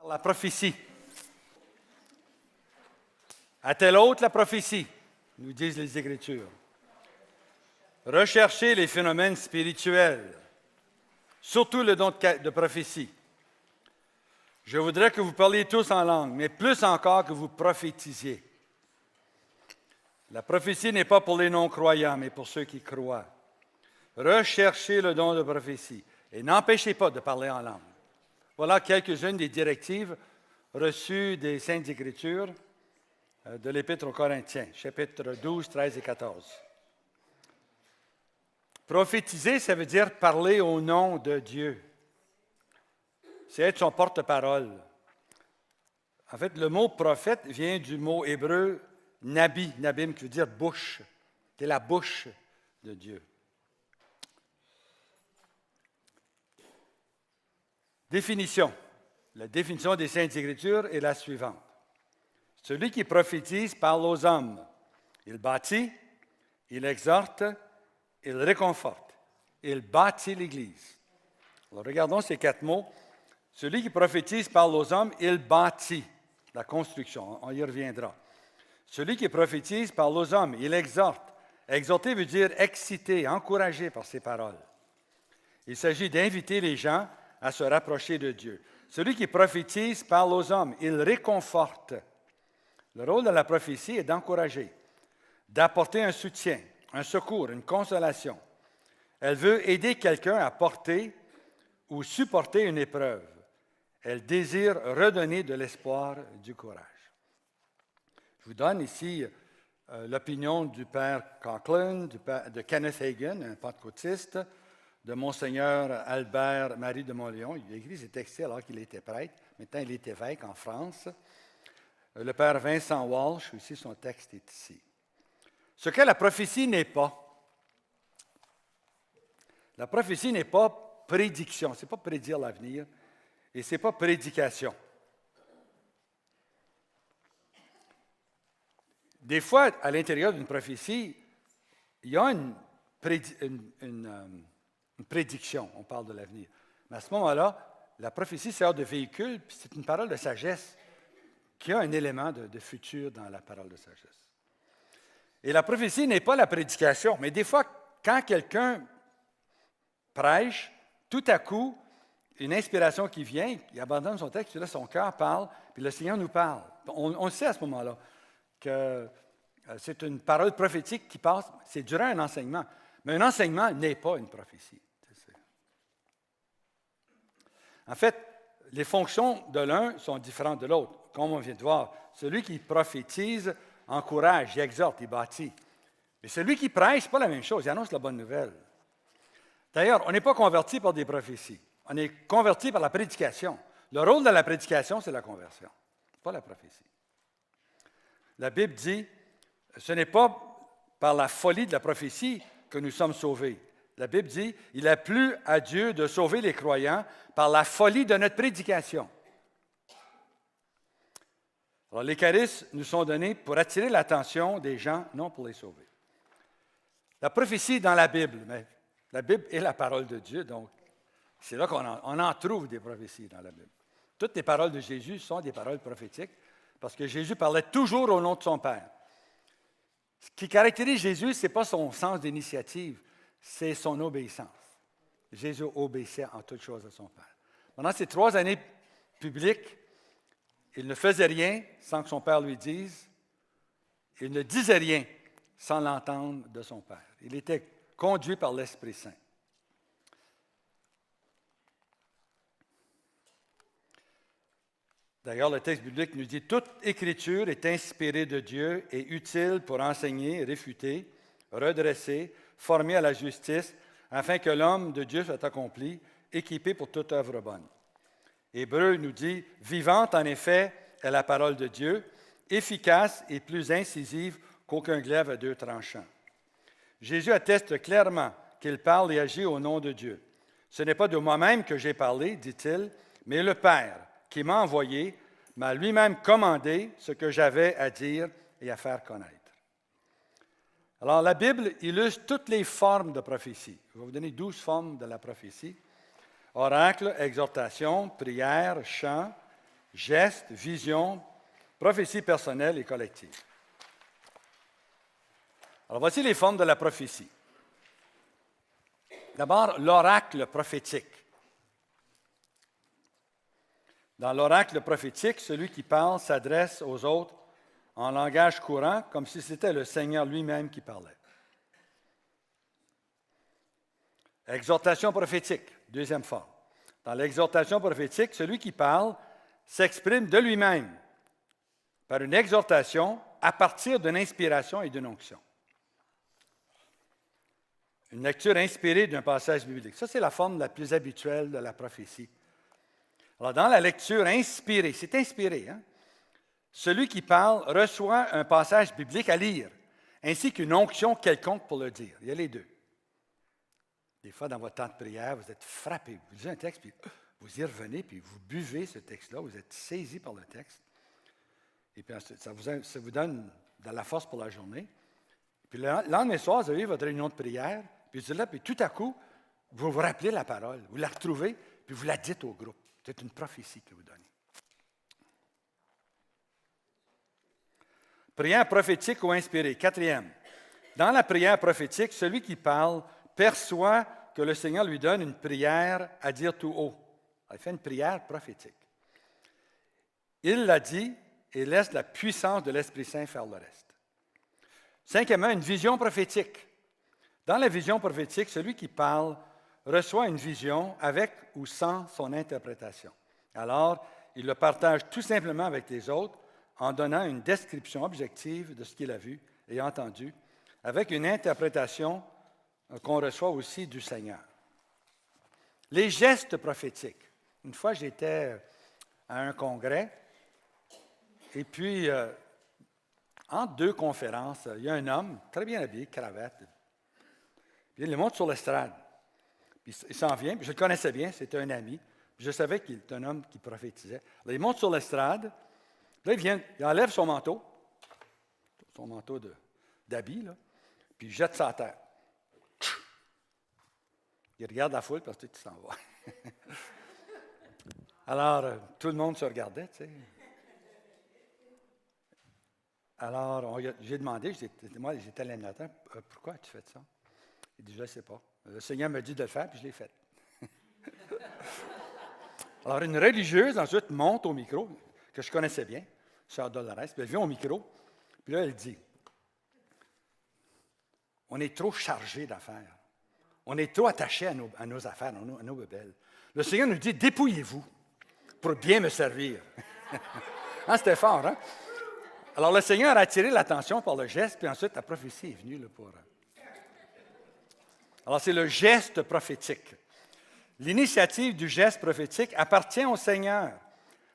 La prophétie. À tel autre la prophétie, nous disent les Écritures. Recherchez les phénomènes spirituels, surtout le don de prophétie. Je voudrais que vous parliez tous en langue, mais plus encore que vous prophétisiez. La prophétie n'est pas pour les non-croyants, mais pour ceux qui croient. Recherchez le don de prophétie et n'empêchez pas de parler en langue. Voilà quelques-unes des directives reçues des Saintes Écritures de l'Épître aux Corinthiens, chapitres 12, 13 et 14. Prophétiser, ça veut dire parler au nom de Dieu. C'est être son porte-parole. En fait, le mot prophète vient du mot hébreu nabi, nabim, qui veut dire bouche. C'est la bouche de Dieu. Définition. La définition des Saintes Écritures est la suivante. Celui qui prophétise parle aux hommes. Il bâtit, il exhorte, il réconforte. Il bâtit l'Église. Alors, regardons ces quatre mots. Celui qui prophétise parle aux hommes, il bâtit la construction. On y reviendra. Celui qui prophétise parle aux hommes, il exhorte. Exhorter veut dire exciter, encourager par ses paroles. Il s'agit d'inviter les gens à se rapprocher de Dieu. Celui qui prophétise parle aux hommes, il réconforte. Le rôle de la prophétie est d'encourager, d'apporter un soutien, un secours, une consolation. Elle veut aider quelqu'un à porter ou supporter une épreuve. Elle désire redonner de l'espoir, du courage. Je vous donne ici l'opinion du père Conklin, de Kenneth Hagin, un pentecôtiste, de Monseigneur Albert Marie de Montléon. Il a écrit ses textes alors qu'il était prêtre. Maintenant, il est évêque en France. Le père Vincent Walsh, aussi, son texte est ici. Ce que la prophétie n'est pas. La prophétie n'est pas prédiction, ce n'est pas prédire l'avenir, et ce n'est pas prédication. Des fois, à l'intérieur d'une prophétie, il y a une prédiction, on parle de l'avenir. Mais à ce moment-là, la prophétie sert de véhicule, puis c'est une parole de sagesse qui a un élément de futur dans la parole de sagesse. Et la prophétie n'est pas la prédication, mais des fois, quand quelqu'un prêche, tout à coup, une inspiration qui vient, il abandonne son texte, puis là, son cœur parle, puis le Seigneur nous parle. On sait à ce moment-là que c'est une parole prophétique qui passe, c'est durant un enseignement. Mais un enseignement n'est pas une prophétie. En fait, les fonctions de l'un sont différentes de l'autre. Comme on vient de voir, celui qui prophétise encourage, il exhorte, il bâtit. Mais celui qui prêche, ce n'est pas la même chose, il annonce la bonne nouvelle. D'ailleurs, on n'est pas converti par des prophéties. On est converti par la prédication. Le rôle de la prédication, c'est la conversion, pas la prophétie. La Bible dit, ce n'est pas par la folie de la prophétie que nous sommes sauvés. La Bible dit, il a plu à Dieu de sauver les croyants par la folie de notre prédication. Alors, les charismes nous sont donnés pour attirer l'attention des gens, non pour les sauver. La prophétie est dans la Bible, mais la Bible est la parole de Dieu, donc c'est là qu'on en trouve des prophéties dans la Bible. Toutes les paroles de Jésus sont des paroles prophétiques, parce que Jésus parlait toujours au nom de son Père. Ce qui caractérise Jésus, ce n'est pas son sens d'initiative, c'est son obéissance. Jésus obéissait en toutes choses à son Père. Pendant ces 3 années publiques, il ne faisait rien sans que son Père lui dise. Il ne disait rien sans l'entendre de son Père. Il était conduit par l'Esprit Saint. D'ailleurs, le texte biblique nous dit « Toute écriture est inspirée de Dieu et utile pour enseigner, réfuter, redresser, former à la justice, afin que l'homme de Dieu soit accompli, équipé pour toute œuvre bonne. » Hébreu nous dit « Vivante, en effet, est la parole de Dieu, efficace et plus incisive qu'aucun glaive à 2 tranchants. » Jésus atteste clairement qu'il parle et agit au nom de Dieu. « Ce n'est pas de moi-même que j'ai parlé, dit-il, mais le Père, qui m'a envoyé, m'a lui-même commandé ce que j'avais à dire et à faire connaître. » Alors, la Bible illustre toutes les formes de prophétie. Je vais vous donner 12 formes de la prophétie. Oracle, exhortation, prière, chant, geste, vision, prophétie personnelle et collective. Alors, voici les formes de la prophétie. D'abord, l'oracle prophétique. Dans l'oracle prophétique, celui qui parle s'adresse aux autres en langage courant, comme si c'était le Seigneur lui-même qui parlait. Exhortation prophétique, deuxième forme. Dans l'exhortation prophétique, celui qui parle s'exprime de lui-même par une exhortation à partir d'une inspiration et d'une onction. Une lecture inspirée d'un passage biblique. Ça, c'est la forme la plus habituelle de la prophétie. Alors, dans la lecture inspirée, c'est inspiré, hein? Celui qui parle reçoit un passage biblique à lire, ainsi qu'une onction quelconque pour le dire. Il y a les deux. Des fois, dans votre temps de prière, vous êtes frappé. Vous lisez un texte, puis vous y revenez, puis vous buvez ce texte-là, vous êtes saisi par le texte. Et puis ensuite, ça vous donne de la force pour la journée. Puis le lendemain soir, vous avez votre réunion de prière, puis vous êtes là, puis tout à coup, vous vous rappelez la parole, vous la retrouvez, puis vous la dites au groupe. C'est une prophétie que vous donnez. Prière prophétique ou inspirée. Quatrième. Dans la prière prophétique, celui qui parle perçoit que le Seigneur lui donne une prière à dire tout haut. Il fait une prière prophétique. Il la dit et laisse la puissance de l'Esprit Saint faire le reste. Cinquièmement, une vision prophétique. Dans la vision prophétique, celui qui parle reçoit une vision avec ou sans son interprétation. Alors, il le partage tout simplement avec les autres en donnant une description objective de ce qu'il a vu et entendu, avec une interprétation qu'on reçoit aussi du Seigneur. Les gestes prophétiques. Une fois, j'étais à un congrès, et puis, entre deux conférences, il y a un homme, très bien habillé, cravate, puis il monte sur l'estrade. Puis il s'en vient, puis je le connaissais bien, c'était un ami, puis je savais qu'il était un homme qui prophétisait. Là, il monte sur l'estrade, là, il enlève son manteau d'habit, là, puis il jette ça à terre. Il regarde la foule, parce que tu s'en vas. Alors, tout le monde se regardait, tu sais. Alors, j'ai demandé, moi, j'étais l'animateur, pourquoi tu fais ça? Il dit, je ne sais pas. Le Seigneur m'a dit de le faire, puis je l'ai fait. Alors, une religieuse, ensuite, monte au micro, que je connaissais bien, Sœur Dolores, puis elle vient au micro, puis là, elle dit, on est trop chargé d'affaires. On est trop attaché à nos affaires, à nos bébelles. Le Seigneur nous dit, dépouillez-vous pour bien me servir. Hein, c'était fort, hein? Alors, le Seigneur a attiré l'attention par le geste, puis ensuite, la prophétie est venue là, pour... Alors, c'est le geste prophétique. L'initiative du geste prophétique appartient au Seigneur.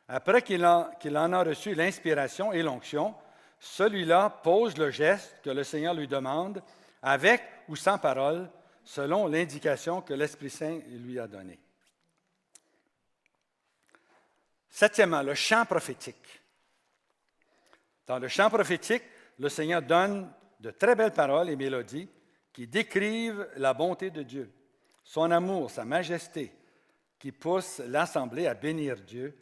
Après qu'il en a reçu l'inspiration et l'onction, celui-là pose le geste que le Seigneur lui demande, avec ou sans parole, selon l'indication que l'Esprit Saint lui a donnée. Septièmement, le chant prophétique. Dans le chant prophétique, le Seigneur donne de très belles paroles et mélodies qui décrivent la bonté de Dieu, son amour, sa majesté, qui poussent l'assemblée à bénir Dieu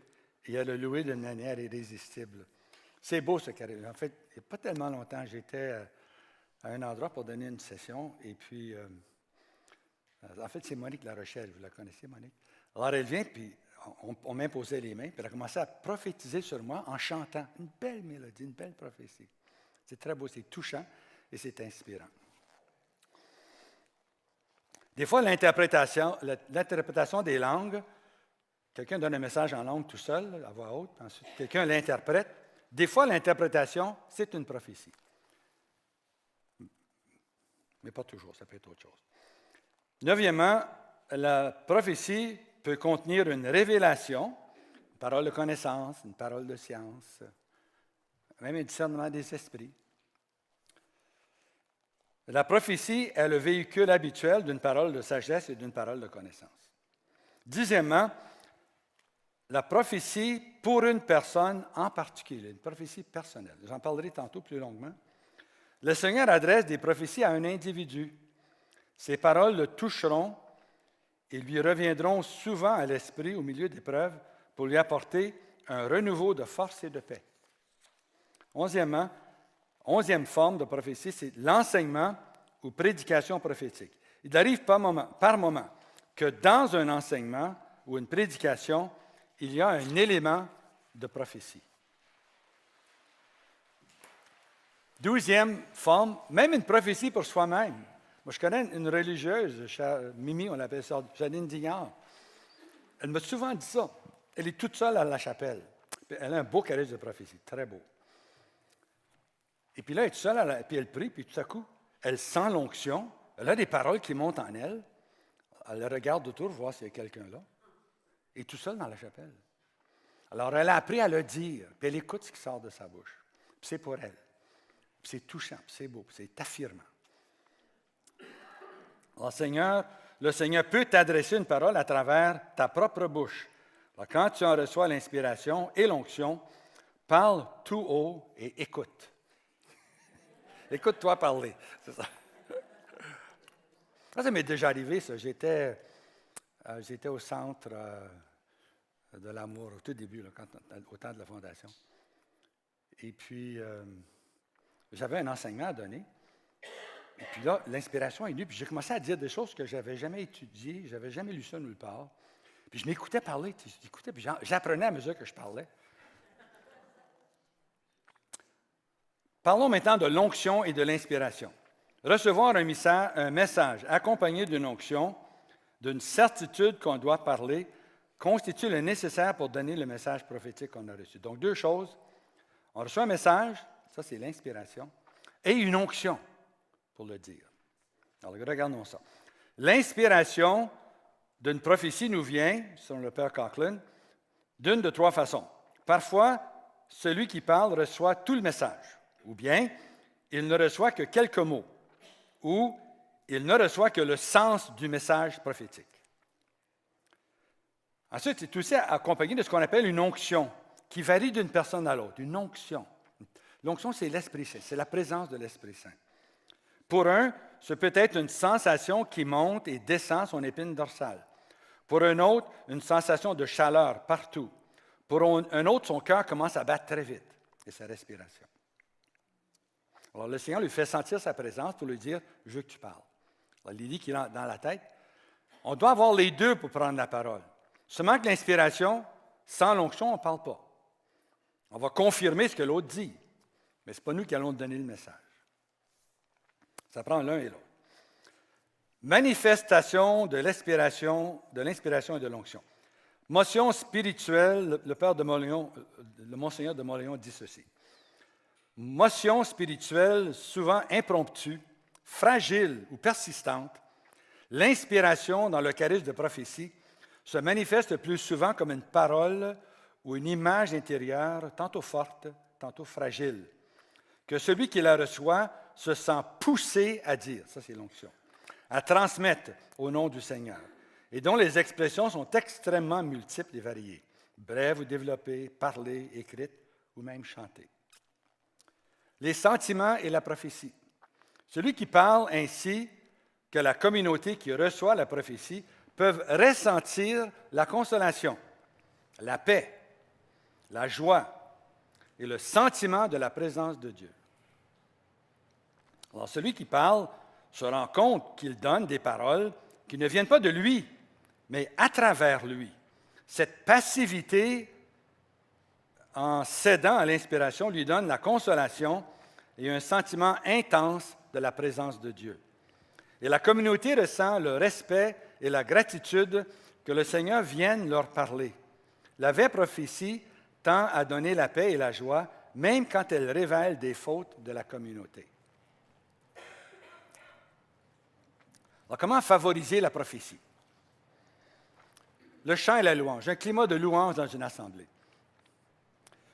et à le louer d'une manière irrésistible. C'est beau ce qui arrive. En fait, il n'y a pas tellement longtemps, j'étais à un endroit pour donner une session, et puis, en fait, c'est Monique Larochelle, vous la connaissez, Monique? Alors, elle vient, puis on m'imposait les mains, puis elle a commencé à prophétiser sur moi en chantant une belle mélodie, une belle prophétie. C'est très beau, c'est touchant et c'est inspirant. Des fois, l'interprétation des langues, quelqu'un donne un message en langue tout seul, à voix haute, ensuite quelqu'un l'interprète. Des fois, l'interprétation, c'est une prophétie. Mais pas toujours, ça peut être autre chose. Neuvièmement, la prophétie peut contenir une révélation, une parole de connaissance, une parole de science, même un discernement des esprits. La prophétie est le véhicule habituel d'une parole de sagesse et d'une parole de connaissance. Dixièmement, la prophétie pour une personne en particulier, une prophétie personnelle. J'en parlerai tantôt plus longuement. Le Seigneur adresse des prophéties à un individu. Ces paroles le toucheront et lui reviendront souvent à l'esprit au milieu d'épreuves pour lui apporter un renouveau de force et de paix. Onzième forme de prophétie, c'est l'enseignement ou prédication prophétique. Il arrive par moment que dans un enseignement ou une prédication, il y a un élément de prophétie. 12e forme, même une prophétie pour soi-même. Moi, je connais une religieuse, Mimi, on l'appelle ça, Janine Dignard. Elle m'a souvent dit ça. Elle est toute seule à la chapelle. Elle a un beau charisme de prophétie, très beau. Et puis là, elle est toute seule, puis elle prie, puis tout à coup, elle sent l'onction. Elle a des paroles qui montent en elle. Elle regarde autour, voir s'il y a quelqu'un là. Elle est toute seule dans la chapelle. Alors, elle a appris à le dire, puis elle écoute ce qui sort de sa bouche. Puis c'est pour elle. Puis c'est touchant, puis c'est beau, puis c'est affirmant. Alors, le Seigneur peut t'adresser une parole à travers ta propre bouche. Alors, quand tu en reçois l'inspiration et l'onction, parle tout haut et écoute. Écoute-toi parler, c'est ça. Ça m'est déjà arrivé, ça. J'étais au centre de l'amour, au tout début, là, au temps de la fondation. Et puis, j'avais un enseignement à donner. Et puis là, l'inspiration est venue, puis j'ai commencé à dire des choses que je n'avais jamais étudiées, je n'avais jamais lu ça nulle part. Puis je m'écoutais parler, puis j'apprenais à mesure que je parlais. Parlons maintenant de l'onction et de l'inspiration. Recevoir un message accompagné d'une onction, d'une certitude qu'on doit parler, constitue le nécessaire pour donner le message prophétique qu'on a reçu. Donc, deux choses. On reçoit un message, ça c'est l'inspiration, et une onction pour le dire. Alors, regardons ça. L'inspiration d'une prophétie nous vient, selon le Père Coughlin, d'une de trois façons. Parfois, celui qui parle reçoit tout le message, ou bien il ne reçoit que quelques mots, ou il ne reçoit que le sens du message prophétique. Ensuite, c'est aussi accompagné de ce qu'on appelle une onction, qui varie d'une personne à l'autre, une onction. L'onction, c'est l'Esprit Saint, c'est la présence de l'Esprit Saint. Pour un, ce peut être une sensation qui monte et descend son épine dorsale. Pour un autre, une sensation de chaleur partout. Pour un autre, son cœur commence à battre très vite, et sa respiration. Alors, le Seigneur lui fait sentir sa présence pour lui dire « Je veux que tu parles ». Alors, il dit qu'il est dans la tête. On doit avoir les deux pour prendre la parole. Seulement que l'inspiration, sans l'onction, on ne parle pas. On va confirmer ce que l'autre dit, mais ce n'est pas nous qui allons donner le message. Ça prend l'un et l'autre. Manifestation de l'inspiration et de l'onction. Motion spirituelle, le père de Mauléon, le monseigneur de Mauléon dit ceci. Motion spirituelle souvent impromptue, fragile ou persistante, l'inspiration dans le charisme de prophétie se manifeste le plus souvent comme une parole ou une image intérieure, tantôt forte, tantôt fragile, que celui qui la reçoit se sent poussé à dire, ça c'est l'onction, à transmettre au nom du Seigneur, et dont les expressions sont extrêmement multiples et variées, brèves ou développées, parlées, écrites ou même chantées. Les sentiments et la prophétie. Celui qui parle ainsi que la communauté qui reçoit la prophétie peuvent ressentir la consolation, la paix, la joie et le sentiment de la présence de Dieu. Alors, celui qui parle se rend compte qu'il donne des paroles qui ne viennent pas de lui, mais à travers lui. Cette passivité, en cédant à l'inspiration, lui donne la consolation et un sentiment intense de la présence de Dieu. Et la communauté ressent le respect et la gratitude que le Seigneur vienne leur parler. La vraie prophétie tend à donner la paix et la joie, même quand elle révèle des fautes de la communauté. Alors, comment favoriser la prophétie? Le chant et la louange, un climat de louange dans une assemblée.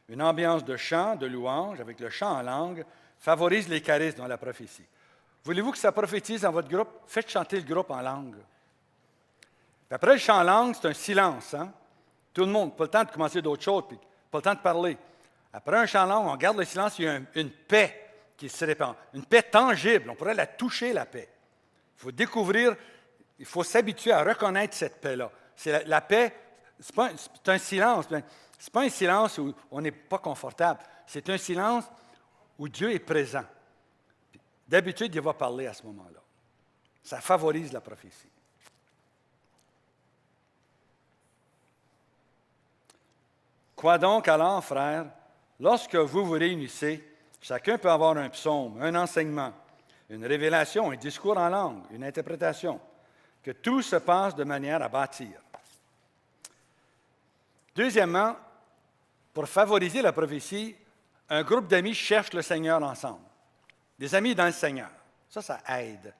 Une ambiance de chant, de louange, avec le chant en langue, favorise les charismes dans la prophétie. Voulez-vous que ça prophétise dans votre groupe? Faites chanter le groupe en langue. Puis après, le chant en langue, c'est un silence. Hein? Tout le monde, pas le temps de commencer d'autres choses, puis pas le temps de parler. Après un chant en langue, on garde le silence, il y a une paix qui se répand. Une paix tangible, on pourrait la toucher, la paix. Il faut découvrir, il faut s'habituer à reconnaître cette paix-là. C'est la paix, c'est un silence, Ce n'est pas un silence où on n'est pas confortable. C'est un silence où Dieu est présent. D'habitude, il va parler à ce moment-là. Ça favorise la prophétie. Quoi donc alors, frères, lorsque vous vous réunissez, chacun peut avoir un psaume, un enseignement, une révélation, un discours en langue, une interprétation, que tout se passe de manière à bâtir. Deuxièmement, pour favoriser la prophétie, un groupe d'amis cherche le Seigneur ensemble. Des amis dans le Seigneur. Ça aide.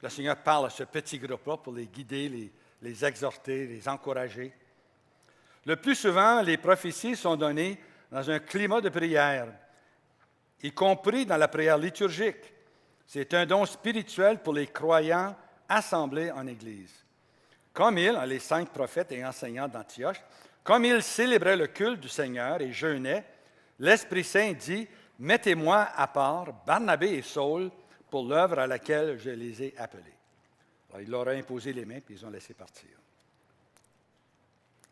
Le Seigneur parle à ce petit groupe-là pour les guider, les exhorter, les encourager. Le plus souvent, les prophéties sont données dans un climat de prière, y compris dans la prière liturgique. C'est un don spirituel pour les croyants assemblés en Église. Comme les 5 prophètes et enseignants d'Antioche, comme ils célébraient le culte du Seigneur et jeûnaient, l'Esprit Saint dit, « Mettez-moi à part Barnabé et Saul pour l'œuvre à laquelle je les ai appelés. » Alors, il leur a imposé les mains, puis ils ont laissé partir.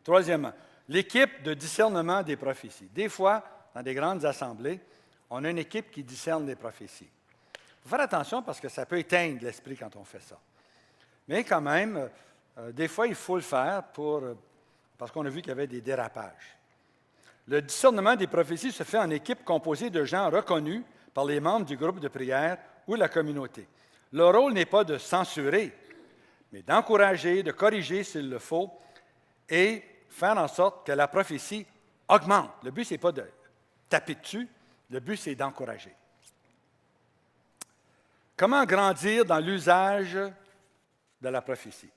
Troisièmement, l'équipe de discernement des prophéties. Des fois, dans des grandes assemblées, on a une équipe qui discerne les prophéties. Il faut faire attention parce que ça peut éteindre l'esprit quand on fait ça. Mais quand même, des fois, il faut le faire parce qu'on a vu qu'il y avait des dérapages. Le discernement des prophéties se fait en équipe composée de gens reconnus par les membres du groupe de prière ou la communauté. Le rôle n'est pas de censurer, mais d'encourager, de corriger s'il le faut, et faire en sorte que la prophétie augmente. Le but, ce n'est pas de taper dessus, le but, c'est d'encourager. Comment grandir dans l'usage de la prophétie?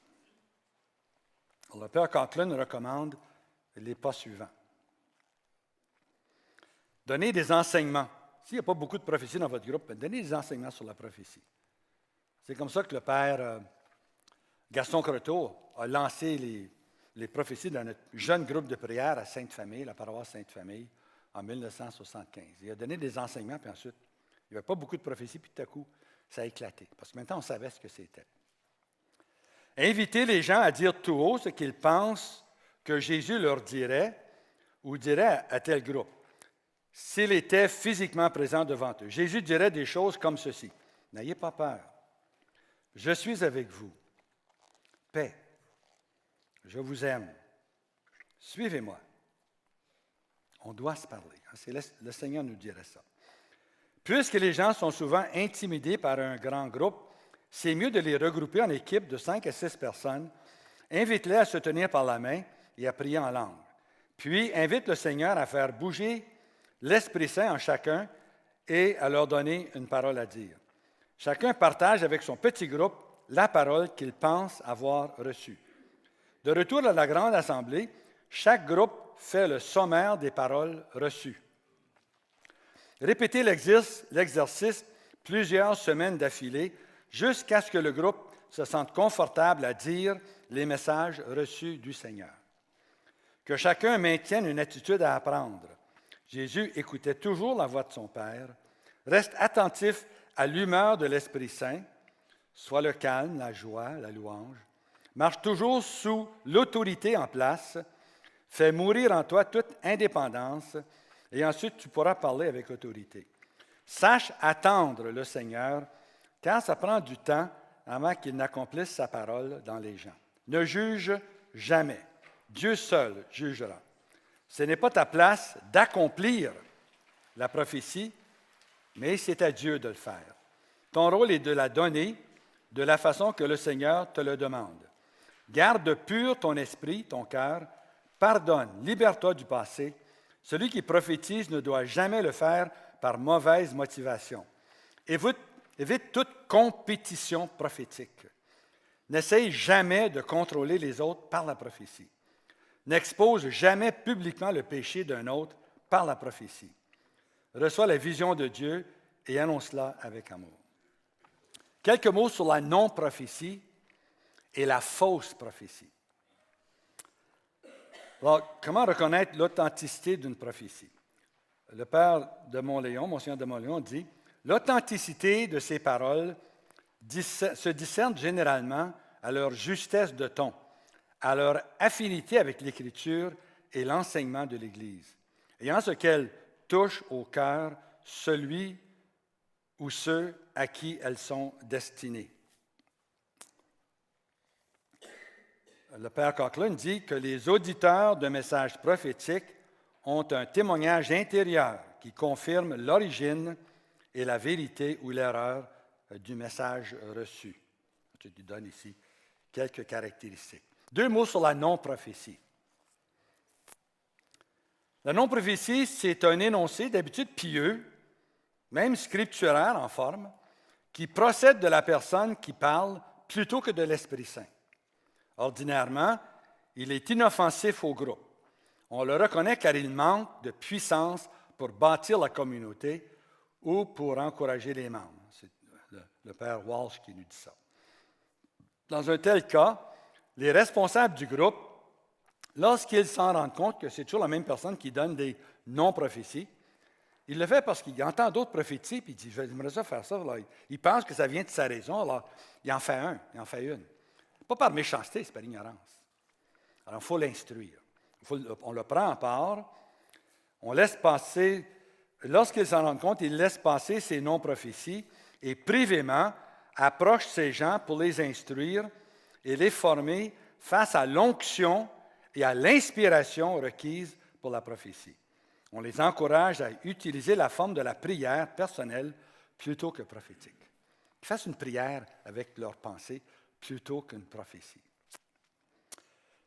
Alors, le Père Coughlin recommande les pas suivants. Donnez des enseignements. S'il n'y a pas beaucoup de prophéties dans votre groupe, donnez des enseignements sur la prophétie. C'est comme ça que le Père Gaston Croteau a lancé les prophéties dans notre jeune groupe de prière à Sainte-Famille, la paroisse Sainte-Famille, en 1975. Il a donné des enseignements, puis ensuite, il n'y avait pas beaucoup de prophéties, puis tout à coup, ça a éclaté. Parce que maintenant, on savait ce que c'était. Inviter les gens à dire tout haut ce qu'ils pensent que Jésus leur dirait ou dirait à tel groupe, s'il était physiquement présent devant eux. Jésus dirait des choses comme ceci. N'ayez pas peur. Je suis avec vous. Paix. Je vous aime. Suivez-moi. On doit se parler. Le Seigneur nous dirait ça. Puisque les gens sont souvent intimidés par un grand groupe, c'est mieux de les regrouper en équipe de 5 à 6 personnes. Invite-les à se tenir par la main et à prier en langue. Puis, invite le Seigneur à faire bouger l'Esprit Saint en chacun et à leur donner une parole à dire. Chacun partage avec son petit groupe la parole qu'il pense avoir reçue. De retour à la grande assemblée, chaque groupe fait le sommaire des paroles reçues. Répétez l'exercice plusieurs semaines d'affilée jusqu'à ce que le groupe se sente confortable à dire les messages reçus du Seigneur. Que chacun maintienne une attitude à apprendre. Jésus écoutait toujours la voix de son Père. Reste attentif à l'humeur de l'Esprit Saint, soit le calme, la joie, la louange. Marche toujours sous l'autorité en place. Fais mourir en toi toute indépendance et ensuite tu pourras parler avec autorité. Sache attendre le Seigneur, car ça prend du temps avant qu'il n'accomplisse sa parole dans les gens. Ne juge jamais. Dieu seul jugera. Ce n'est pas ta place d'accomplir la prophétie, mais c'est à Dieu de le faire. Ton rôle est de la donner de la façon que le Seigneur te le demande. Garde pur ton esprit, ton cœur, pardonne, libère-toi du passé. Celui qui prophétise ne doit jamais le faire par mauvaise motivation. Évite toute compétition prophétique. N'essaye jamais de contrôler les autres par la prophétie. N'expose jamais publiquement le péché d'un autre par la prophétie. Reçois la vision de Dieu et annonce-la avec amour. Quelques mots sur la non-prophétie et la fausse prophétie. Alors, comment reconnaître l'authenticité d'une prophétie? Le père de Montléon, Monseigneur de Montléon, dit « L'authenticité de ces paroles se discerne généralement à leur justesse de ton, à leur affinité avec l'Écriture et l'enseignement de l'Église, ayant ce qu'elles touchent au cœur celui ou ceux à qui elles sont destinées. Le Père Coughlin dit que les auditeurs de messages prophétiques ont un témoignage intérieur qui confirme l'origine et la vérité ou l'erreur du message reçu. Je lui donne ici quelques caractéristiques. 2 mots sur la non-prophétie. La non-prophétie, c'est un énoncé d'habitude pieux, même scripturaire en forme, qui procède de la personne qui parle plutôt que de l'Esprit Saint. Ordinairement, il est inoffensif au groupe. On le reconnaît car il manque de puissance pour bâtir la communauté ou pour encourager les membres. C'est le Père Walsh qui nous dit ça. Dans un tel cas, les responsables du groupe, lorsqu'ils s'en rendent compte que c'est toujours la même personne qui donne des non-prophéties, il le fait parce qu'il entend d'autres prophéties, puis il dit, j'aimerais ça faire ça. Là. Il pense que ça vient de sa raison, alors il en fait il en fait une. Pas par méchanceté, c'est par ignorance. Alors, il faut l'instruire. On le prend en part, on laisse passer, lorsqu'il s'en rend compte, il laisse passer ses non-prophéties et privément approche ces gens pour les instruire et les former face à l'onction et à l'inspiration requise pour la prophétie. On les encourage à utiliser la forme de la prière personnelle plutôt que prophétique. Qu'ils fassent une prière avec leurs pensées plutôt qu'une prophétie.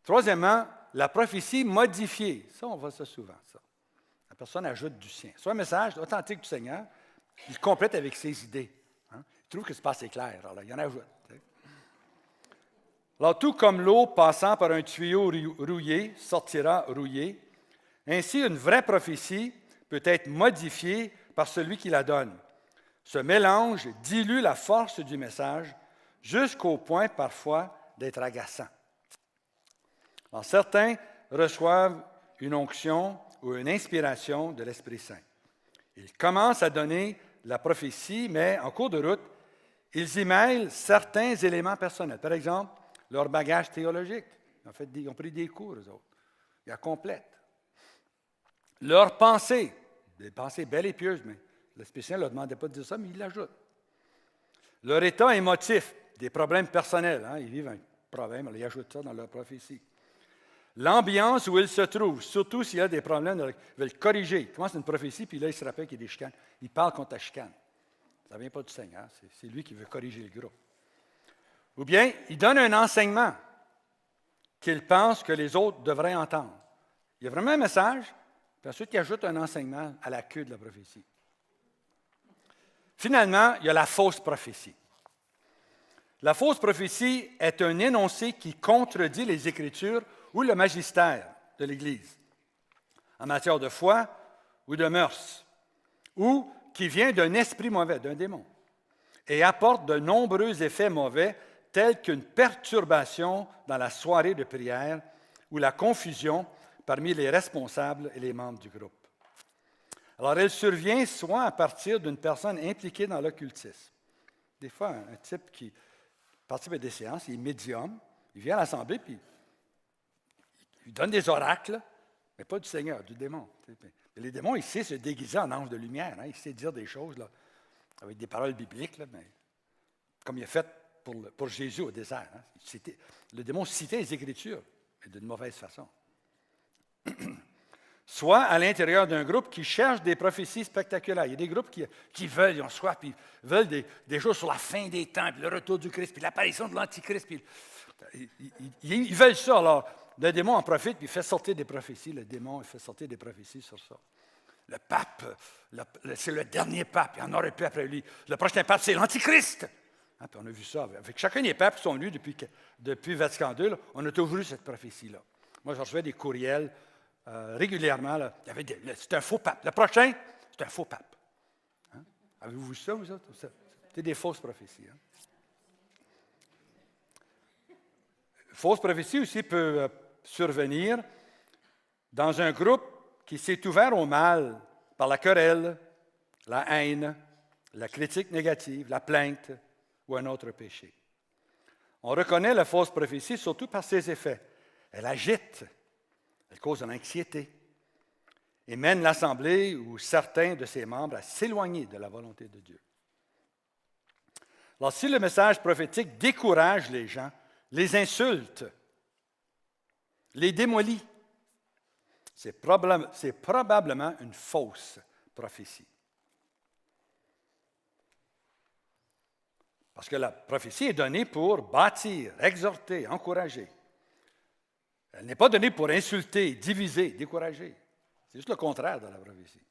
Troisièmement, la prophétie modifiée. Ça, on voit ça souvent, ça. La personne ajoute du sien. Soit un message authentique du Seigneur, il le complète avec ses idées. Hein? Il trouve que c'est pas assez clair, alors il en ajoute. Alors, tout comme l'eau passant par un tuyau rouillé sortira rouillée, ainsi une vraie prophétie peut être modifiée par celui qui la donne. Ce mélange dilue la force du message jusqu'au point parfois d'être agaçant. Alors, certains reçoivent une onction ou une inspiration de l'Esprit Saint. Ils commencent à donner la prophétie, mais en cours de route, ils y mêlent certains éléments personnels. Par exemple, leur bagage théologique. Ils ont pris des cours, eux autres. Ils la complètent. Leurs pensées, des pensées belles et pieuses, mais l'Esprit Saint ne leur demandait pas de dire ça, mais il l'ajoute. Leur état émotif, des problèmes personnels. Hein, ils vivent un problème, ils ajoutent ça dans leur prophétie. L'ambiance où ils se trouvent, surtout s'il y a des problèmes, ils veulent corriger. Ils commencent une prophétie, puis là, ils se rappellent qu'il y a des chicanes. Ils parlent contre la chicane. Ça ne vient pas du Seigneur, c'est lui qui veut corriger le groupe. Ou bien, ils donnent un enseignement qu'ils pensent que les autres devraient entendre. Il y a vraiment un message, puis ensuite, ils ajoutent un enseignement à la queue de la prophétie. Finalement, il y a la fausse prophétie. La fausse prophétie est un énoncé qui contredit les Écritures ou le magistère de l'Église en matière de foi ou de mœurs, ou qui vient d'un esprit mauvais, d'un démon, et apporte de nombreux effets mauvais tels qu'une perturbation dans la soirée de prière ou la confusion parmi les responsables et les membres du groupe. Alors, elle survient soit à partir d'une personne impliquée dans l'occultisme. Des fois, un type qui participe à des séances, il est médium, il vient à l'assemblée, puis il donne des oracles, mais pas du Seigneur, du démon. Et les démons, il sait se déguiser en ange de lumière, hein, il sait dire des choses là, avec des paroles bibliques, là, mais, comme il a fait pour Jésus au désert. Hein, le démon citait les Écritures, mais d'une mauvaise façon. Soit à l'intérieur d'un groupe qui cherche des prophéties spectaculaires. Il y a des groupes qui veulent, ils ont soif, puis ils veulent des choses sur la fin des temps, puis le retour du Christ, puis l'apparition de l'Antichrist. Puis ils veulent ça. Alors, le démon en profite, puis il fait sortir des prophéties. Le démon, il fait sortir des prophéties sur ça. Le pape, c'est le dernier pape, il n'y en aurait plus après lui. Le prochain pape, c'est l'Antichrist. Hein, puis on a vu ça. Avec chacun des papes qui sont venus depuis Vatican II, là, on a toujours eu cette prophétie-là. Moi, je recevais des courriels régulièrement. Là, c'est un faux pape. Le prochain, c'est un faux pape. Hein? Avez-vous vu ça, vous autres? C'est des fausses prophéties. Hein? Fausse prophétie aussi peut survenir dans un groupe qui s'est ouvert au mal par la querelle, la haine, la critique négative, la plainte ou un autre péché. On reconnaît la fausse prophétie surtout par ses effets. Elle agite, Elle cause de l'anxiété et mène l'Assemblée ou certains de ses membres à s'éloigner de la volonté de Dieu. Alors, si le message prophétique décourage les gens, les insulte, les démolit, c'est probablement une fausse prophétie. Parce que la prophétie est donnée pour bâtir, exhorter, encourager. Elle n'est pas donnée pour insulter, diviser, décourager. C'est juste le contraire de la prophétie.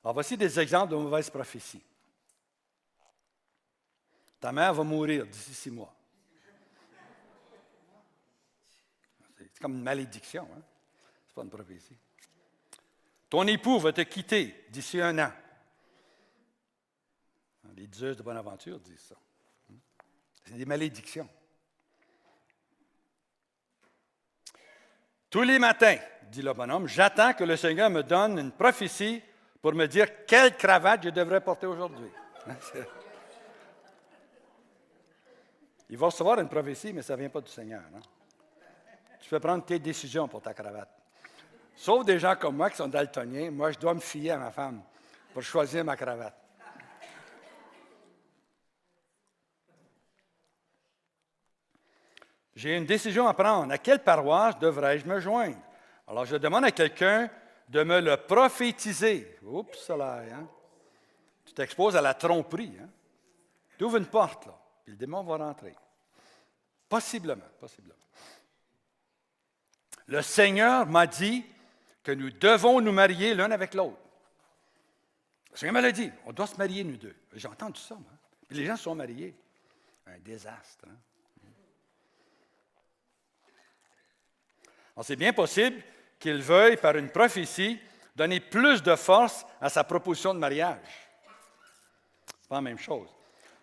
Alors, voici des exemples de mauvaises prophéties. Ta mère va mourir d'ici 6 mois. C'est comme une malédiction, hein? Ce n'est pas une prophétie. Ton époux va te quitter d'ici 1 an. Les diseuses de Bonaventure disent ça. C'est des malédictions. Tous les matins, dit le bonhomme, j'attends que le Seigneur me donne une prophétie pour me dire quelle cravate je devrais porter aujourd'hui. Il va recevoir une prophétie, mais ça ne vient pas du Seigneur. Non? Tu peux prendre tes décisions pour ta cravate. Sauf des gens comme moi qui sont daltoniens, moi, je dois me fier à ma femme pour choisir ma cravate. J'ai une décision à prendre. À quelle paroisse devrais-je me joindre? Alors, je demande à quelqu'un de me le prophétiser. Oups, là, hein? Tu t'exposes à la tromperie. Hein? Tu ouvres une porte, là, puis le démon va rentrer. Possiblement. Le Seigneur m'a dit que nous devons nous marier l'un avec l'autre. Le Seigneur me l'a dit, on doit se marier, nous deux. J'ai entendu ça, moi. Puis les gens se sont mariés. Un désastre, hein? Alors, c'est bien possible qu'il veuille, par une prophétie, donner plus de force à sa proposition de mariage. Ce n'est pas la même chose.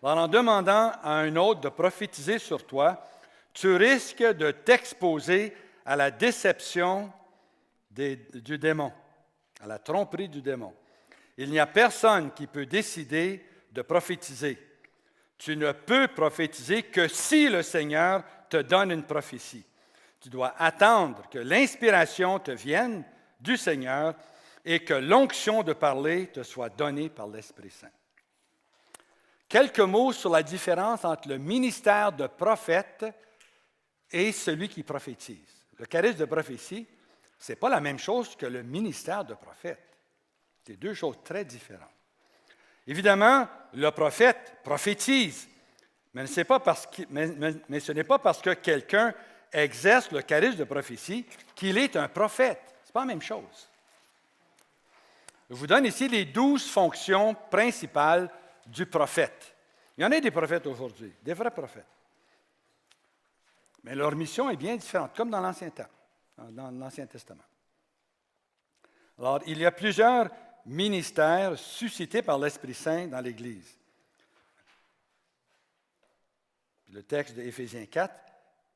Alors, en demandant à un autre de prophétiser sur toi, tu risques de t'exposer à la déception du démon, à la tromperie du démon. Il n'y a personne qui peut décider de prophétiser. Tu ne peux prophétiser que si le Seigneur te donne une prophétie. Tu dois attendre que l'inspiration te vienne du Seigneur et que l'onction de parler te soit donnée par l'Esprit Saint. Quelques mots sur la différence entre le ministère de prophète et celui qui prophétise. Le charisme de prophétie, ce n'est pas la même chose que le ministère de prophète. C'est deux choses très différentes. Évidemment, le prophète prophétise, mais ce n'est pas parce que quelqu'un exerce le charisme de prophétie qu'il est un prophète. Ce n'est pas la même chose. Je vous donne ici les 12 fonctions principales du prophète. Il y en a des prophètes aujourd'hui, des vrais prophètes. Mais leur mission est bien différente, comme dans l'Ancien Testament. Alors, il y a plusieurs ministères suscités par l'Esprit Saint dans l'Église. Le texte de Éphésiens 4,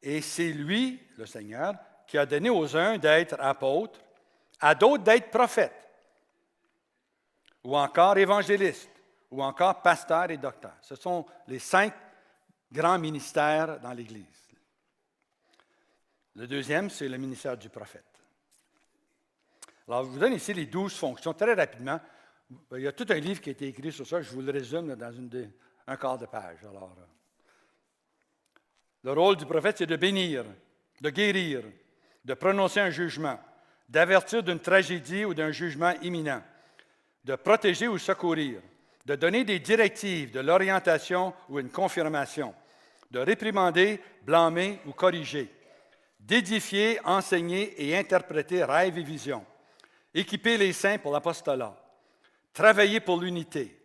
et c'est lui, le Seigneur, qui a donné aux uns d'être apôtres, à d'autres d'être prophètes, ou encore évangélistes, ou encore pasteurs et docteurs. Ce sont les 5 grands ministères dans l'Église. Le deuxième, c'est le ministère du prophète. Alors, je vous donne ici les 12 fonctions, très rapidement. Il y a tout un livre qui a été écrit sur ça, je vous le résume dans un quart de page. Alors, le rôle du prophète, c'est de bénir, de guérir, de prononcer un jugement, d'avertir d'une tragédie ou d'un jugement imminent, de protéger ou secourir, de donner des directives, de l'orientation ou une confirmation, de réprimander, blâmer ou corriger, d'édifier, enseigner et interpréter rêves et visions, équiper les saints pour l'apostolat, travailler pour l'unité,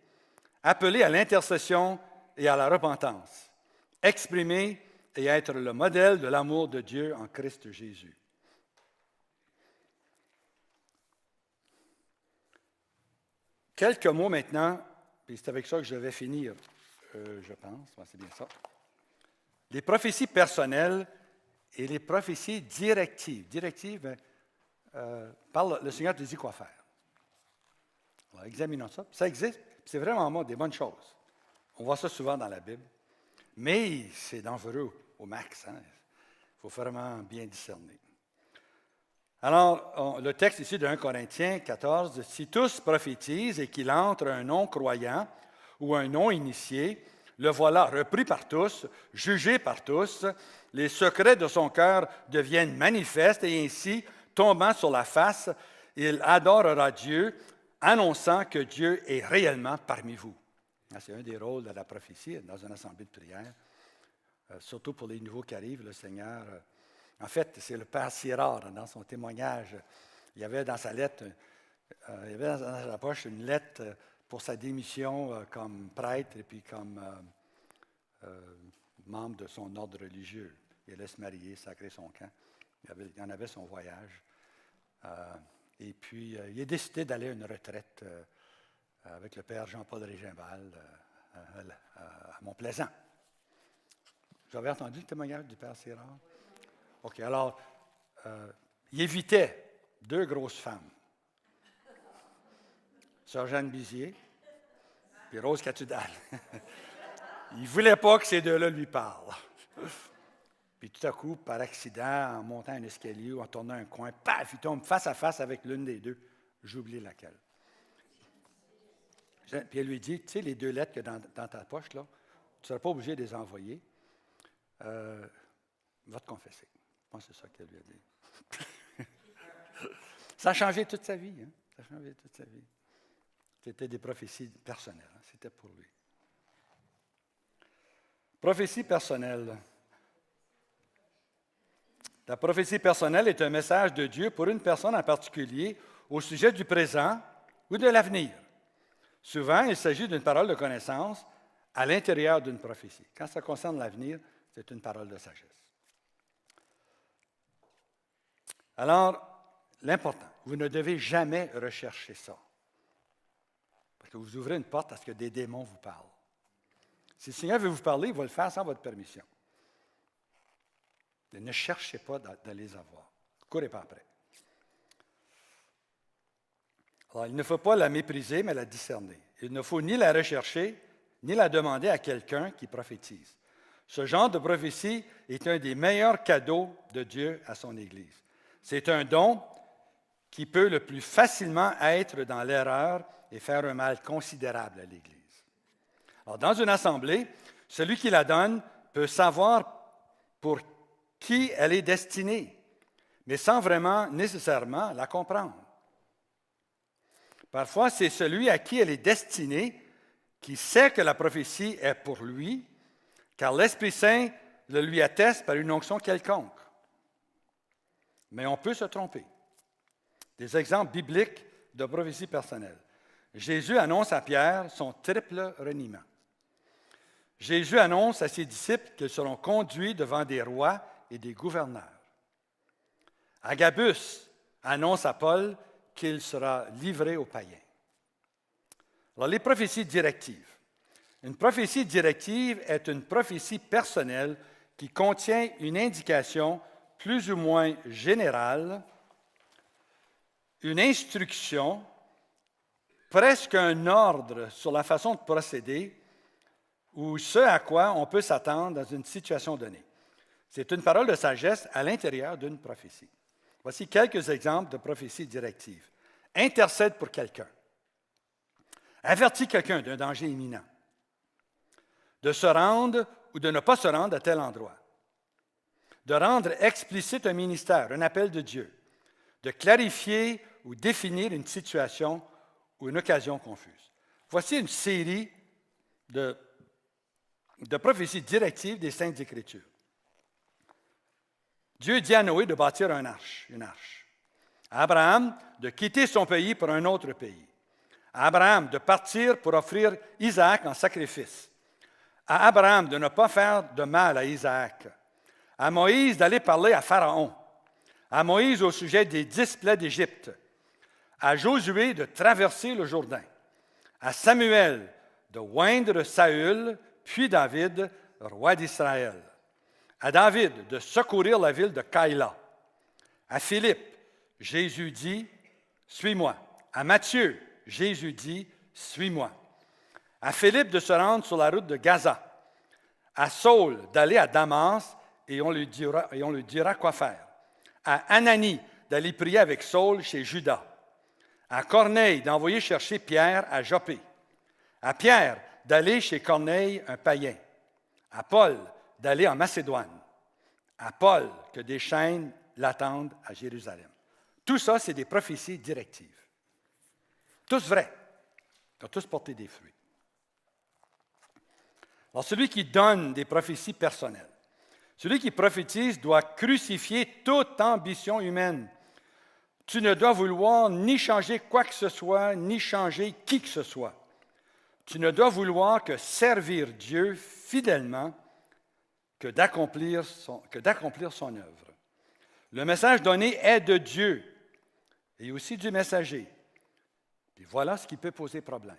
appeler à l'intercession et à la repentance, exprimer et être le modèle de l'amour de Dieu en Christ Jésus. Quelques mots maintenant, puis c'est avec ça que je vais finir, je pense, c'est bien ça. Les prophéties personnelles et les prophéties directives. Directives, le Seigneur te dit quoi faire. Alors, examinons ça. Ça existe, c'est vraiment des bonnes choses. On voit ça souvent dans la Bible. Mais c'est dangereux au max. Hein? Il faut vraiment bien discerner. Alors, le texte ici de 1 Corinthiens 14, « Si tous prophétisent et qu'il entre un non-croyant ou un non-initié, le voilà repris par tous, jugé par tous, les secrets de son cœur deviennent manifestes et ainsi, tombant sur la face, il adorera Dieu, annonçant que Dieu est réellement parmi vous. » C'est un des rôles de la prophétie dans une assemblée de prière, surtout pour les nouveaux qui arrivent, le Seigneur. En fait, c'est le Père Sirard, dans son témoignage. Il y avait dans sa lettre, il y avait dans sa poche une lettre pour sa démission comme prêtre et puis comme membre de son ordre religieux. Il allait se marier, sacrer son camp. Il en avait son voyage. Et puis, il a décidé d'aller à une retraite avec le Père Jean-Paul Régimbal à Mont-Plaisant. Vous avez entendu le témoignage du Père Sirard? OK, alors, il évitait 2 grosses femmes. Sœur Jeanne Bizier puis Rose Catudal. Il ne voulait pas que ces 2-là lui parlent. Puis tout à coup, par accident, en montant un escalier ou en tournant un coin, paf, il tombe face à face avec l'une des 2. J'oublie laquelle. Puis elle lui dit, tu sais, les 2 lettres que dans ta poche, là, tu ne seras pas obligé de les envoyer. Va te confesser. Je pense que c'est ça qu'elle lui a dit. Ça a changé toute sa vie. Hein? Ça a changé toute sa vie. C'était des prophéties personnelles. Hein? C'était pour lui. Prophétie personnelle. La prophétie personnelle est un message de Dieu pour une personne en particulier au sujet du présent ou de l'avenir. Souvent, il s'agit d'une parole de connaissance à l'intérieur d'une prophétie. Quand ça concerne l'avenir, c'est une parole de sagesse. Alors, l'important, vous ne devez jamais rechercher ça. Parce que vous ouvrez une porte à ce que des démons vous parlent. Si le Seigneur veut vous parler, il va le faire sans votre permission. Et ne cherchez pas de les avoir. Ne courez pas après. Alors, il ne faut pas la mépriser, mais la discerner. Il ne faut ni la rechercher, ni la demander à quelqu'un qui prophétise. Ce genre de prophétie est un des meilleurs cadeaux de Dieu à son Église. C'est un don qui peut le plus facilement être dans l'erreur et faire un mal considérable à l'Église. Alors, dans une assemblée, celui qui la donne peut savoir pour qui elle est destinée, mais sans vraiment nécessairement la comprendre. Parfois, c'est celui à qui elle est destinée qui sait que la prophétie est pour lui, car l'Esprit Saint le lui atteste par une onction quelconque. Mais on peut se tromper. Des exemples bibliques de prophétie personnelle. Jésus annonce à Pierre son triple reniement. Jésus annonce à ses disciples qu'ils seront conduits devant des rois et des gouverneurs. Agabus annonce à Paul qu'il sera livré aux païens. Alors, les prophéties directives. Une prophétie directive est une prophétie personnelle qui contient une indication plus ou moins générale, une instruction, presque un ordre sur la façon de procéder ou ce à quoi on peut s'attendre dans une situation donnée. C'est une parole de sagesse à l'intérieur d'une prophétie. Voici quelques exemples de prophéties directives. Intercède pour quelqu'un. Avertis quelqu'un d'un danger imminent. De se rendre ou de ne pas se rendre à tel endroit. De rendre explicite un ministère, un appel de Dieu. De clarifier ou définir une situation ou une occasion confuse. Voici une série de prophéties directives des Saintes Écritures. Dieu dit à Noé de bâtir une arche. À Abraham de quitter son pays pour un autre pays. À Abraham de partir pour offrir Isaac en sacrifice. À Abraham de ne pas faire de mal à Isaac. À Moïse d'aller parler à Pharaon. À Moïse au sujet des 10 plaies d'Égypte. À Josué de traverser le Jourdain. À Samuel de oindre Saül, puis David, roi d'Israël. À David de secourir la ville de Kaïla. À Philippe, Jésus dit, « Suis-moi ». À Matthieu, Jésus dit, « Suis-moi ». À Philippe de se rendre sur la route de Gaza. À Saul d'aller à Damas et on lui dira quoi faire. À Ananie d'aller prier avec Saul chez Judas. À Corneille d'envoyer chercher Pierre à Joppé. À Pierre d'aller chez Corneille, un païen. À Paul d'aller en Macédoine. À Paul que des chaînes l'attendent à Jérusalem. Tout ça, c'est des prophéties directives. Tous vrais. Ils ont tous porté des fruits. Alors, celui qui donne des prophéties personnelles, celui qui prophétise doit crucifier toute ambition humaine. Tu ne dois vouloir ni changer quoi que ce soit, ni changer qui que ce soit. Tu ne dois vouloir que servir Dieu fidèlement, que d'accomplir son œuvre. Le message donné est de Dieu et aussi du messager. Et voilà ce qui peut poser problème.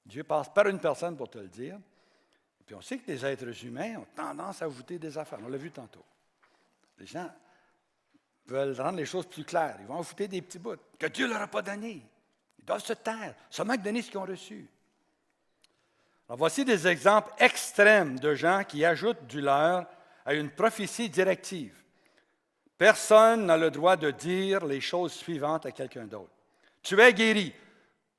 Dieu passe par une personne pour te le dire. Et puis on sait que les êtres humains ont tendance à ajouter des affaires. On l'a vu tantôt. Les gens veulent rendre les choses plus claires. Ils vont ajouter des petits bouts que Dieu ne leur a pas donnés. Ils doivent se taire, seulement donner ce qu'ils ont reçu. Alors voici des exemples extrêmes de gens qui ajoutent du leur à une prophétie directive. Personne n'a le droit de dire les choses suivantes à quelqu'un d'autre. Tu es guéri.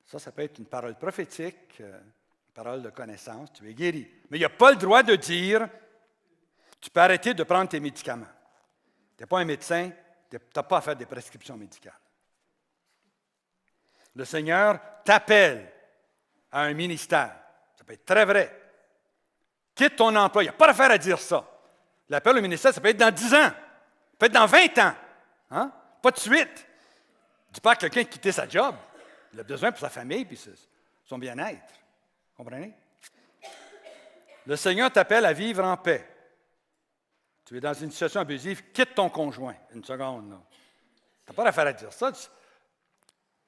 Ça peut être une parole prophétique, une parole de connaissance. Tu es guéri. Mais il n'y a pas le droit de dire tu peux arrêter de prendre tes médicaments. Tu n'es pas un médecin, tu n'as pas à faire des prescriptions médicales. Le Seigneur t'appelle à un ministère. Ça peut être très vrai. Quitte ton emploi. Il n'y a pas d'affaire à dire ça. L'appel au ministère, ça peut être dans 10 ans. Ça peut être dans 20 ans. Hein? Pas de suite. Dis pas à quelqu'un de quitter sa job. Il a besoin pour sa famille et son bien-être. Comprenez? Le Seigneur t'appelle à vivre en paix. Tu es dans une situation abusive, quitte ton conjoint. Une seconde, là. Tu n'as pas d'affaire à dire ça.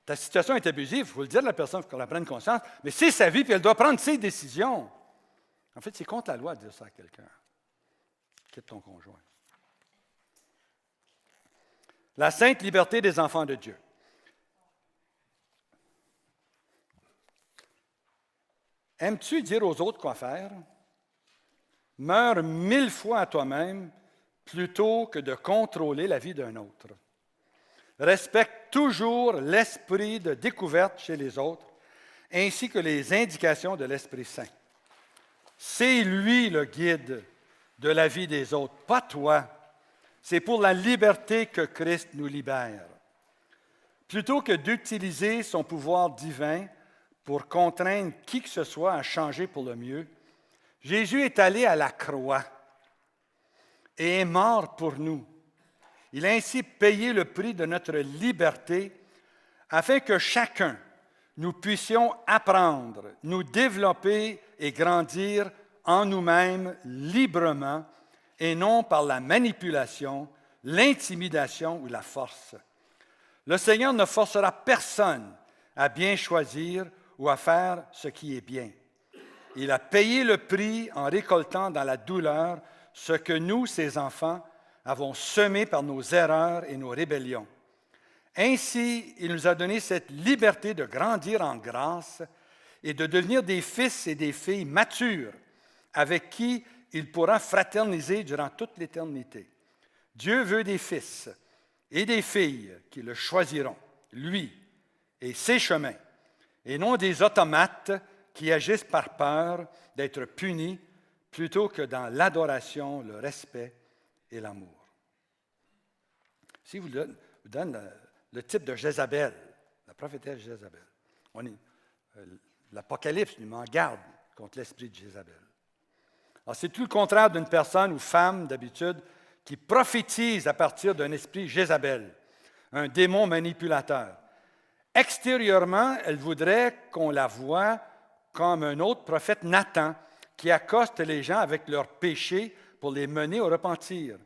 Ta situation est abusive, il faut le dire à la personne, il faut qu'elle en prenne conscience, mais c'est sa vie, puis elle doit prendre ses décisions. En fait, c'est contre la loi de dire ça à quelqu'un. Quitte ton conjoint. La sainte liberté des enfants de Dieu. Aimes-tu dire aux autres quoi faire? Meurs 1000 fois à toi-même plutôt que de contrôler la vie d'un autre. Respecte toujours l'esprit de découverte chez les autres, ainsi que les indications de l'Esprit Saint. C'est lui le guide de la vie des autres, pas toi. C'est pour la liberté que Christ nous libère. Plutôt que d'utiliser son pouvoir divin pour contraindre qui que ce soit à changer pour le mieux, Jésus est allé à la croix et est mort pour nous. Il a ainsi payé le prix de notre liberté afin que chacun, nous puissions apprendre, nous développer et grandir en nous-mêmes librement et non par la manipulation, l'intimidation ou la force. Le Seigneur ne forcera personne à bien choisir ou à faire ce qui est bien. Il a payé le prix en récoltant dans la douleur ce que nous, ses enfants, avons semé par nos erreurs et nos rébellions. Ainsi, il nous a donné cette liberté de grandir en grâce et de devenir des fils et des filles matures avec qui il pourra fraterniser durant toute l'éternité. Dieu veut des fils et des filles qui le choisiront, lui et ses chemins, et non des automates qui agissent par peur d'être punis plutôt que dans l'adoration, le respect et l'amour. Si vous donne le type de Jézabel, la prophétesse Jézabel. L'Apocalypse nous met en garde contre l'esprit de Jézabel. Alors, c'est tout le contraire d'une personne ou femme, d'habitude, qui prophétise à partir d'un esprit Jézabel, un démon manipulateur. Extérieurement, elle voudrait qu'on la voie comme un autre prophète Nathan, qui accoste les gens avec leurs péchés pour les mener au repentir.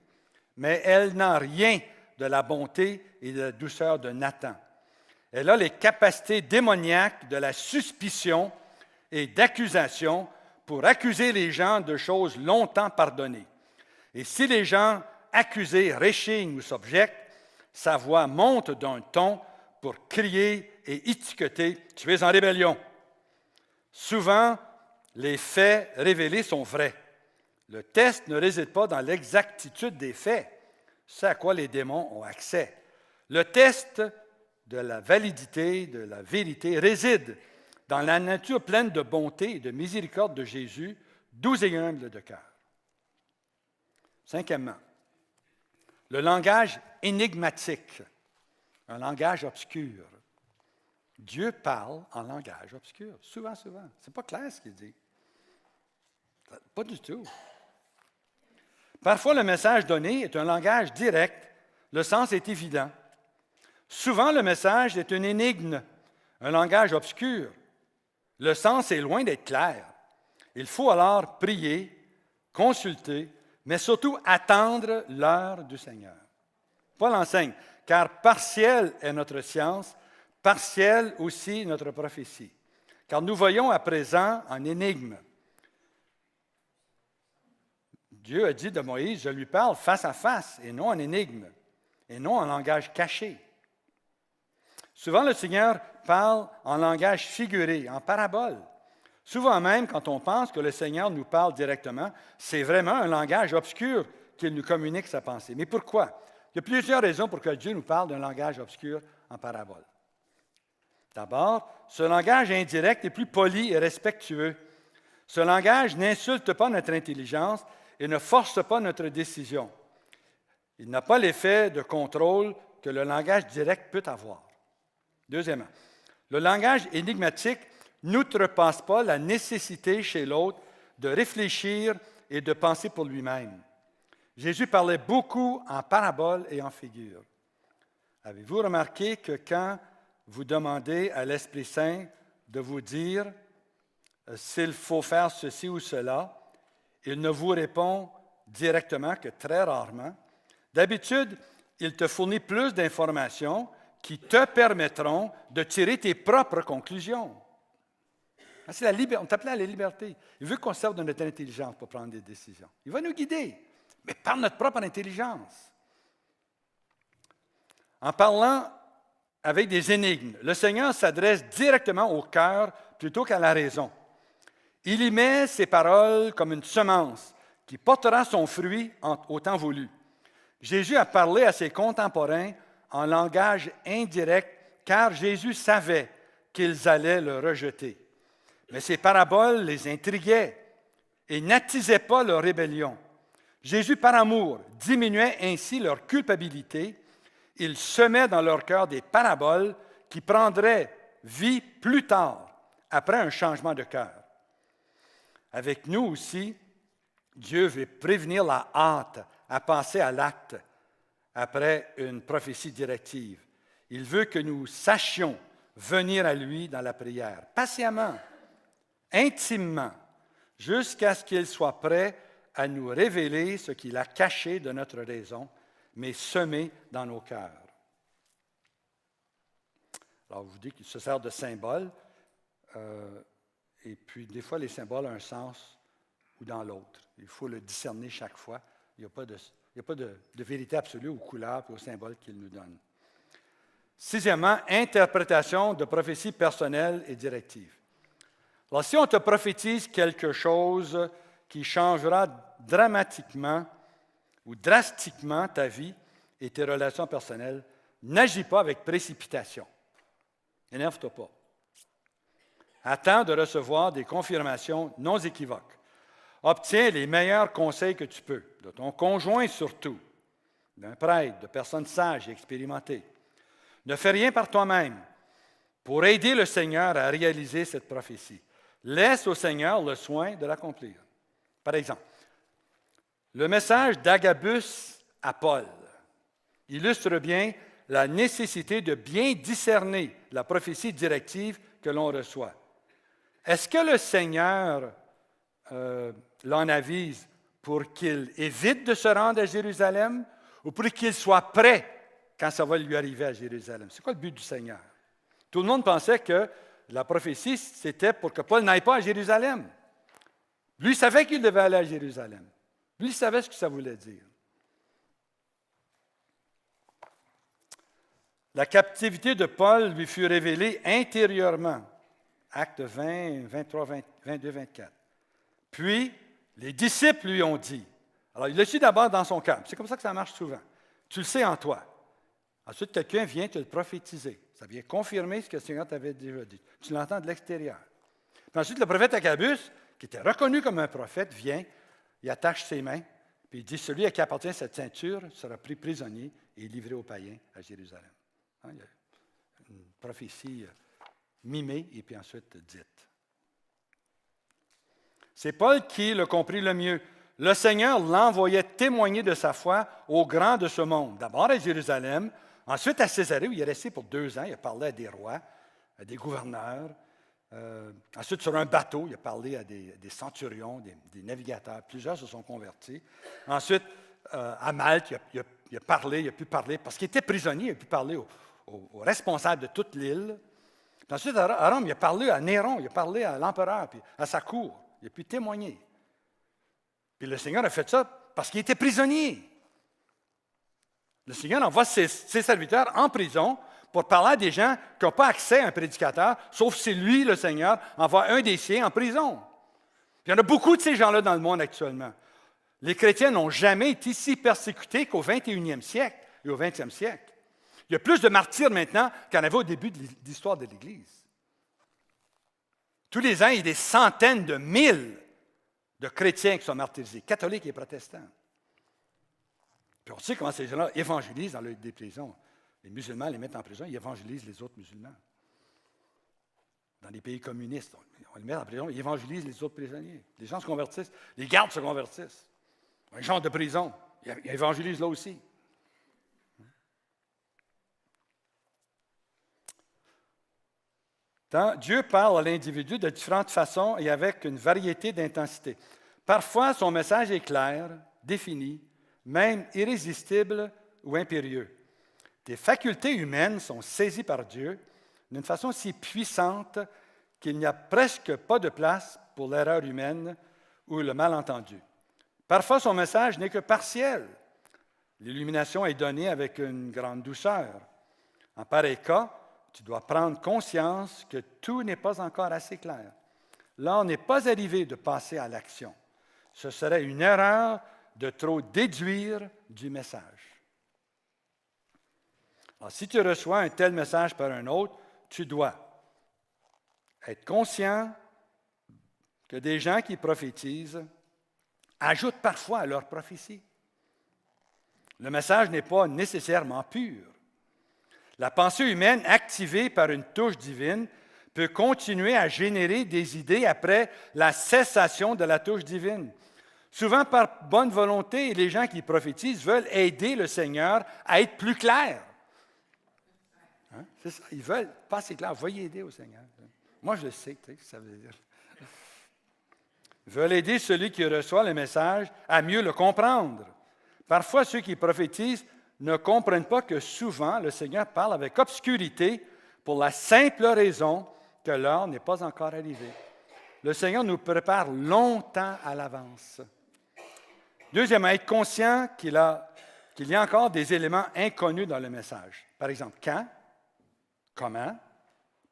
Mais elle n'a rien de la bonté et de la douceur de Nathan. Elle a les capacités démoniaques de la suspicion et d'accusation pour accuser les gens de choses longtemps pardonnées. Et si les gens accusés réchignent ou s'objectent, sa voix monte d'un ton pour crier et étiqueter « Tu es en rébellion ». Souvent, les faits révélés sont vrais. Le test ne réside pas dans l'exactitude des faits, c'est à quoi les démons ont accès. Le test de la validité, de la vérité, réside dans la nature pleine de bonté et de miséricorde de Jésus, doux et humble de cœur. Cinquièmement, le langage énigmatique, un langage obscur. Dieu parle en langage obscur, souvent. Ce n'est pas clair ce qu'il dit. Pas du tout. Parfois, le message donné est un langage direct, le sens est évident. Souvent, le message est une énigme, un langage obscur. Le sens est loin d'être clair. Il faut alors prier, consulter, mais surtout attendre l'heure du Seigneur. Paul enseigne, car partielle est notre science, partielle aussi notre prophétie. Car nous voyons à présent en énigme. Dieu a dit de Moïse, je lui parle face à face et non en énigme, et non en langage caché. Souvent, le Seigneur parle en langage figuré, en parabole. Souvent même, quand on pense que le Seigneur nous parle directement, c'est vraiment un langage obscur qu'il nous communique sa pensée. Mais pourquoi? Il y a plusieurs raisons pour que Dieu nous parle d'un langage obscur en parabole. D'abord, ce langage indirect est plus poli et respectueux. Ce langage n'insulte pas notre intelligence et ne force pas notre décision. Il n'a pas l'effet de contrôle que le langage direct peut avoir. Deuxièmement, le langage énigmatique n'outrepasse pas la nécessité chez l'autre de réfléchir et de penser pour lui-même. Jésus parlait beaucoup en paraboles et en figures. Avez-vous remarqué que quand vous demandez à l'Esprit Saint de vous dire s'il faut faire ceci ou cela, il ne vous répond directement que très rarement. D'habitude, il te fournit plus d'informations qui te permettront de tirer tes propres conclusions. C'est on t'appelle à la liberté. Il veut qu'on serve de notre intelligence pour prendre des décisions. Il va nous guider, mais par notre propre intelligence. En parlant avec des énigmes, le Seigneur s'adresse directement au cœur plutôt qu'à la raison. Il y met ses paroles comme une semence qui portera son fruit au temps voulu. Jésus a parlé à ses contemporains en langage indirect, car Jésus savait qu'ils allaient le rejeter. Mais ces paraboles les intriguaient et n'attisaient pas leur rébellion. Jésus, par amour, diminuait ainsi leur culpabilité. Il semait dans leur cœur des paraboles qui prendraient vie plus tard, après un changement de cœur. Avec nous aussi, Dieu veut prévenir la hâte à passer à l'acte après une prophétie directive. Il veut que nous sachions venir à lui dans la prière, patiemment, intimement, jusqu'à ce qu'il soit prêt à nous révéler ce qu'il a caché de notre raison, mais semé dans nos cœurs. Alors, je vous dis qu'il se sert de symboles, et puis des fois, les symboles ont un sens ou dans l'autre. Il faut le discerner chaque fois. Il n'y a pas de vérité absolue aux couleurs et aux symboles qu'il nous donne. Sixièmement, interprétation de prophéties personnelles et directives. Alors, si on te prophétise quelque chose qui changera dramatiquement ou drastiquement ta vie et tes relations personnelles, n'agis pas avec précipitation. Énerve-toi pas. Attends de recevoir des confirmations non équivoques. Obtiens les meilleurs conseils que tu peux, de ton conjoint surtout, d'un prêtre, de personnes sages et expérimentées. Ne fais rien par toi-même pour aider le Seigneur à réaliser cette prophétie. Laisse au Seigneur le soin de l'accomplir. Par exemple, le message d'Agabus à Paul illustre bien la nécessité de bien discerner la prophétie directive que l'on reçoit. Est-ce que le Seigneur l'en avise pour qu'il évite de se rendre à Jérusalem ou pour qu'il soit prêt quand ça va lui arriver à Jérusalem? C'est quoi le but du Seigneur? Tout le monde pensait que la prophétie, c'était pour que Paul n'aille pas à Jérusalem. Lui, il savait qu'il devait aller à Jérusalem. Lui, il savait ce que ça voulait dire. La captivité de Paul lui fut révélée intérieurement. Actes 20, 23, 22, 24. Puis, Les disciples lui ont dit. Alors, il le dit d'abord dans son cœur. C'est comme ça que ça marche souvent. Tu le sais en toi. Ensuite, quelqu'un vient te le prophétiser. Ça vient confirmer ce que le Seigneur t'avait déjà dit. Tu l'entends de l'extérieur. Puis ensuite, le prophète Agabus, qui était reconnu comme un prophète, vient, il attache ses mains, puis il dit, celui à qui appartient cette ceinture sera pris prisonnier et livré aux païens à Jérusalem. Hein, il y a une prophétie mimée et puis ensuite dite. C'est Paul qui le comprit le mieux. Le Seigneur l'envoyait témoigner de sa foi aux grands de ce monde. D'abord à Jérusalem, ensuite à Césarée, où il est resté pour 2 ans. Il a parlé à des rois, à des gouverneurs. Ensuite, sur un bateau, il a parlé à des centurions, des navigateurs. Plusieurs se sont convertis. Ensuite, à Malte, il a pu parler, parce qu'il était prisonnier, il a pu parler aux responsables de toute l'île. Puis ensuite, à Rome, il a parlé à Néron, il a parlé à l'empereur, puis à sa cour. Il a pu témoigner. Puis le Seigneur a fait ça parce qu'il était prisonnier. Le Seigneur envoie ses serviteurs en prison pour parler à des gens qui n'ont pas accès à un prédicateur, sauf si lui, le Seigneur, envoie un des siens en prison. Puis il y en a beaucoup de ces gens-là dans le monde actuellement. Les chrétiens n'ont jamais été si persécutés qu'au 21e siècle et au 20e siècle. Il y a plus de martyrs maintenant qu'il y en avait au début de l'histoire de l'Église. Tous les ans, il y a des centaines de mille de chrétiens qui sont martyrisés, catholiques et protestants. Puis on sait comment ces gens-là évangélisent dans des prisons. Les musulmans les mettent en prison, ils évangélisent les autres musulmans. Dans les pays communistes, on les met en prison, ils évangélisent les autres prisonniers. Les gens se convertissent, les gardes se convertissent. Les gens de prison, ils évangélisent là aussi. Dieu parle à l'individu de différentes façons et avec une variété d'intensité. Parfois, son message est clair, défini, même irrésistible ou impérieux. Des facultés humaines sont saisies par Dieu d'une façon si puissante qu'il n'y a presque pas de place pour l'erreur humaine ou le malentendu. Parfois, son message n'est que partiel. L'illumination est donnée avec une grande douceur. En pareil cas, tu dois prendre conscience que tout n'est pas encore assez clair. L'heure n'est pas arrivée de passer à l'action. Ce serait une erreur de trop déduire du message. Alors, si tu reçois un tel message par un autre, tu dois être conscient que des gens qui prophétisent ajoutent parfois à leur prophétie. Le message n'est pas nécessairement pur. La pensée humaine, activée par une touche divine, peut continuer à générer des idées après la cessation de la touche divine. Souvent, par bonne volonté, les gens qui prophétisent veulent aider le Seigneur à être plus clair. Hein? C'est ça, ils veulent passer clair. Veuillez aider au Seigneur. Moi, je le sais, tu sais ce que ça veut dire. Ils veulent aider celui qui reçoit le message à mieux le comprendre. Parfois, ceux qui prophétisent ne comprennent pas que souvent le Seigneur parle avec obscurité pour la simple raison que l'heure n'est pas encore arrivée. Le Seigneur nous prépare longtemps à l'avance. Deuxièmement, être conscient qu'il y a encore des éléments inconnus dans le message. Par exemple, quand, comment,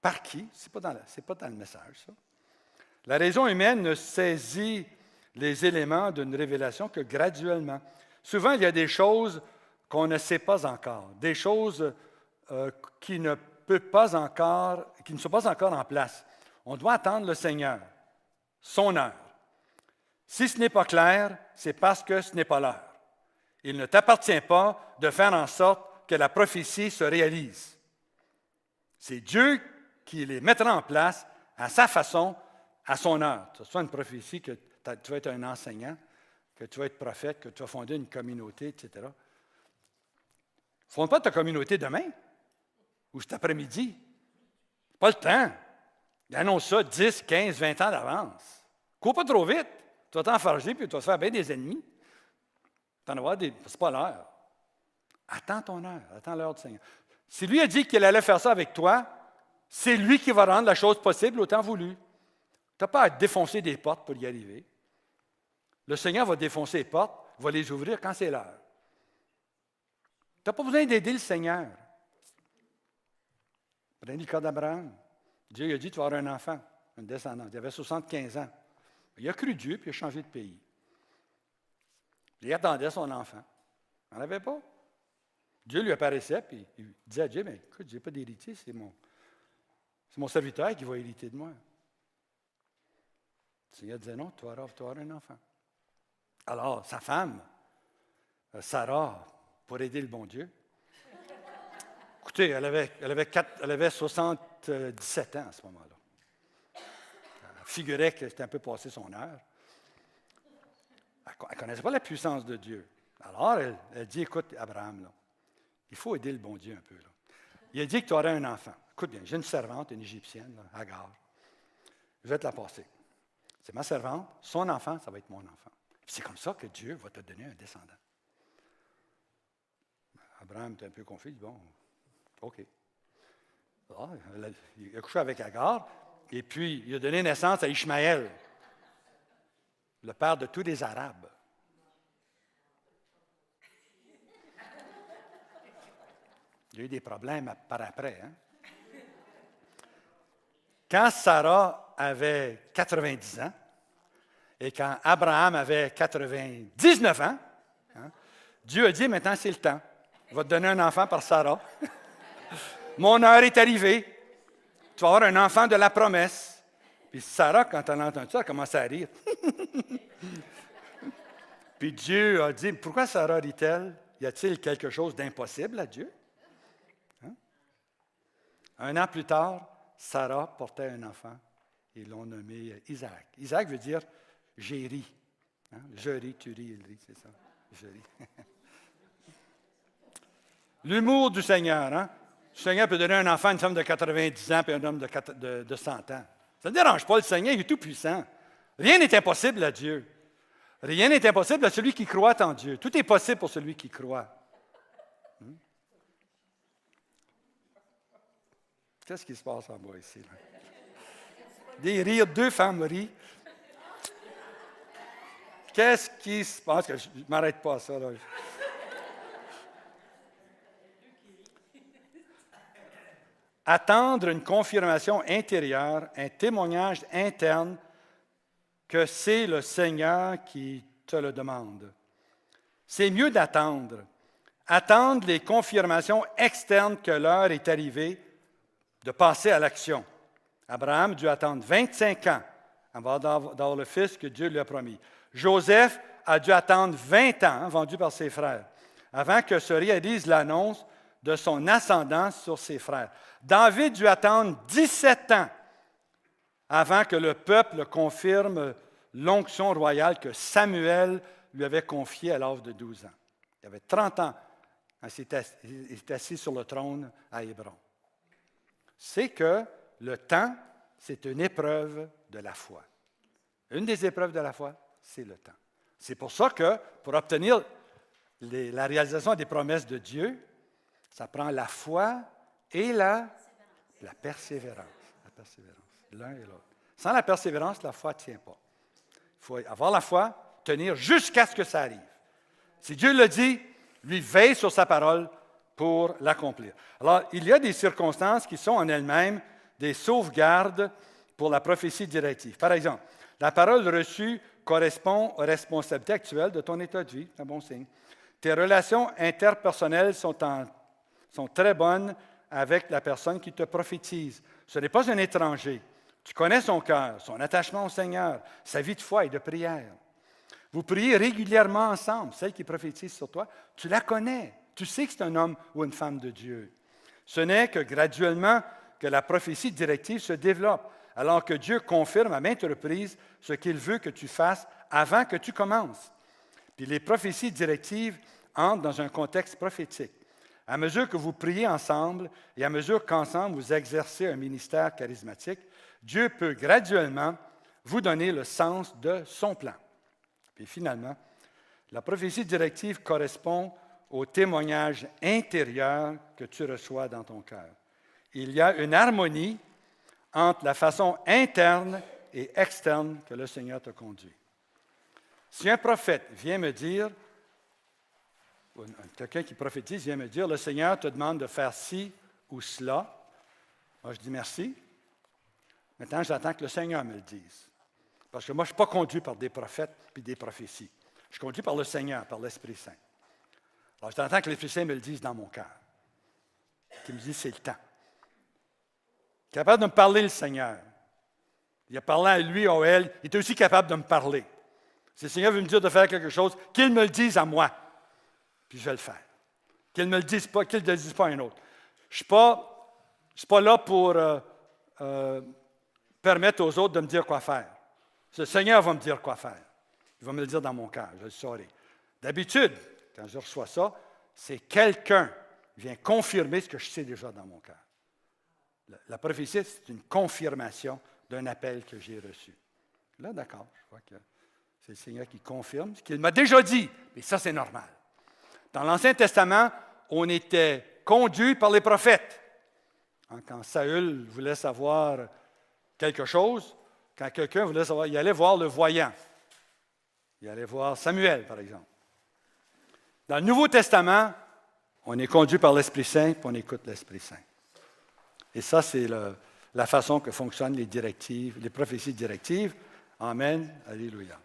par qui, c'est pas dans le message, ça. La raison humaine ne saisit les éléments d'une révélation que graduellement. Souvent, il y a des choses qu'on ne sait pas encore, des choses qui ne sont pas encore en place. On doit attendre le Seigneur, son heure. Si ce n'est pas clair, c'est parce que ce n'est pas l'heure. Il ne t'appartient pas de faire en sorte que la prophétie se réalise. C'est Dieu qui les mettra en place à sa façon, à son heure. Que ce soit une prophétie que tu vas être un enseignant, que tu vas être prophète, que tu vas fonder une communauté, etc. Fonde pas ta communauté demain ou cet après-midi. Pas le temps. Il annonce ça 10, 15, 20 ans d'avance. Cours pas trop vite. Tu vas t'enfarger puis tu vas te faire bien des ennemis. Tu en avoir des. C'est pas l'heure. Attends ton heure. Attends l'heure du Seigneur. Si lui a dit qu'il allait faire ça avec toi, c'est lui qui va rendre la chose possible au temps voulu. Tu n'as pas à défoncer des portes pour y arriver. Le Seigneur va défoncer les portes, va les ouvrir quand c'est l'heure. Tu n'as pas besoin d'aider le Seigneur. Prenez le cas d'Abraham. Dieu a dit, tu vas avoir un enfant, une descendante. Il avait 75 ans. Il a cru Dieu, puis il a changé de pays. Il attendait son enfant. Il n'en avait pas. Dieu lui apparaissait, puis il disait à Dieu, mais écoute, je n'ai pas d'héritier, c'est mon serviteur qui va hériter de moi. Le Seigneur disait, non, tu auras un enfant. Alors, sa femme, Sarah, pour aider le bon Dieu, écoutez, elle avait 77 ans à ce moment-là. Elle figurait que c'était un peu passé son heure. Elle ne connaissait pas la puissance de Dieu. Alors, elle dit, écoute, Abraham, là, il faut aider le bon Dieu un peu. Là. Il a dit que tu aurais un enfant. Écoute bien, j'ai une servante, une Égyptienne, là, Agar. Je vais te la passer. C'est ma servante, son enfant, ça va être mon enfant. Puis c'est comme ça que Dieu va te donner un descendant. Abraham était un peu confus, il dit, bon, OK. Alors, il a couché avec Agar, et puis il a donné naissance à Ishmaël, le père de tous les Arabes. Il y a eu des problèmes par après. Hein? Quand Sarah avait 90 ans et quand Abraham avait 99 ans, hein, Dieu a dit, maintenant c'est le temps. Je vais te donner un enfant par Sarah. Mon heure est arrivée. Tu vas avoir un enfant de la promesse. Puis Sarah, quand elle a entendu ça, elle a commencé à rire. Puis Dieu a dit, pourquoi Sarah rit-elle? Y a-t-il quelque chose d'impossible à Dieu? Hein? Un an plus tard, Sarah portait un enfant et ils l'ont nommé Isaac. Isaac veut dire « j'ai ri hein? ». Je ris, tu ris, il rit, c'est ça. Je ris. L'humour du Seigneur. Hein? Le Seigneur peut donner un enfant à une femme de 90 ans et un homme de 100 ans. Ça ne dérange pas, le Seigneur il est tout puissant. Rien n'est impossible à Dieu. Rien n'est impossible à celui qui croit en Dieu. Tout est possible pour celui qui croit. Qu'est-ce qui se passe en bas ici? Là? Des rires, deux femmes rient. Qu'est-ce qui se passe? Je ne m'arrête pas à ça. Là. Attendre une confirmation intérieure, un témoignage interne que c'est le Seigneur qui te le demande. C'est mieux d'attendre. Attendre les confirmations externes que l'heure est arrivée de passer à l'action. Abraham dut attendre 25 ans avant d'avoir le fils que Dieu lui a promis. Joseph a dû attendre 20 ans, vendu par ses frères, avant que se réalise l'annonce de son ascendance sur ses frères. David dut attendre 17 ans avant que le peuple confirme l'onction royale que Samuel lui avait confiée à l'âge de 12 ans. Il avait 30 ans quand il était assis sur le trône à Hébron. C'est que le temps, c'est une épreuve de la foi. Une des épreuves de la foi, c'est le temps. C'est pour ça que, pour obtenir la réalisation des promesses de Dieu, ça prend la foi et la persévérance. La persévérance, l'un et l'autre. Sans la persévérance, la foi ne tient pas. Il faut avoir la foi, tenir jusqu'à ce que ça arrive. Si Dieu le dit, lui veille sur sa parole pour l'accomplir. Alors, il y a des circonstances qui sont en elles-mêmes des sauvegardes pour la prophétie directive. Par exemple, la parole reçue correspond aux responsabilités actuelles de ton état de vie. C'est un bon signe. Tes relations interpersonnelles sont très bonnes avec la personne qui te prophétise. Ce n'est pas un étranger. Tu connais son cœur, son attachement au Seigneur, sa vie de foi et de prière. Vous priez régulièrement ensemble. Celle qui prophétise sur toi, tu la connais. Tu sais que c'est un homme ou une femme de Dieu. Ce n'est que graduellement que la prophétie directive se développe, alors que Dieu confirme à maintes reprises ce qu'il veut que tu fasses avant que tu commences. Puis les prophéties directives entrent dans un contexte prophétique. À mesure que vous priez ensemble et à mesure qu'ensemble vous exercez un ministère charismatique, Dieu peut graduellement vous donner le sens de son plan. Puis finalement, la prophétie directive correspond au témoignage intérieur que tu reçois dans ton cœur. Il y a une harmonie entre la façon interne et externe que le Seigneur te conduit. Si un prophète vient me dire, ou quelqu'un qui prophétise vient me dire, le Seigneur te demande de faire ci ou cela, moi je dis merci. Maintenant, j'attends que le Seigneur me le dise. Parce que moi, je ne suis pas conduit par des prophètes et des prophéties. Je suis conduit par le Seigneur, par l'Esprit Saint. Alors, j'entends que l'Esprit Saint me le dise dans mon cœur. Qu'il me dise, c'est le temps. Capable de me parler, le Seigneur. Il a parlé à lui ou à elle, il est aussi capable de me parler. Si le Seigneur veut me dire de faire quelque chose, qu'il me le dise à moi, puis je vais le faire. Qu'il ne me le dise pas, qu'il ne le dise pas à un autre. Je ne suis pas là pour permettre aux autres de me dire quoi faire. Le Seigneur va me dire quoi faire. Il va me le dire dans mon cœur, je le saurai. D'habitude, quand je reçois ça, c'est quelqu'un qui vient confirmer ce que je sais déjà dans mon cœur. La prophétie, c'est une confirmation d'un appel que j'ai reçu. Là, d'accord, je vois que c'est le Seigneur qui confirme ce qu'il m'a déjà dit, mais ça, c'est normal. Dans l'Ancien Testament, on était conduit par les prophètes. Quand Saül voulait savoir quelque chose, quand quelqu'un voulait savoir, il allait voir le voyant. Il allait voir Samuel, par exemple. Dans le Nouveau Testament, on est conduit par l'Esprit Saint, puis on écoute l'Esprit Saint. Et ça, c'est la façon que fonctionnent les directives, les prophéties directives. Amen. Alléluia.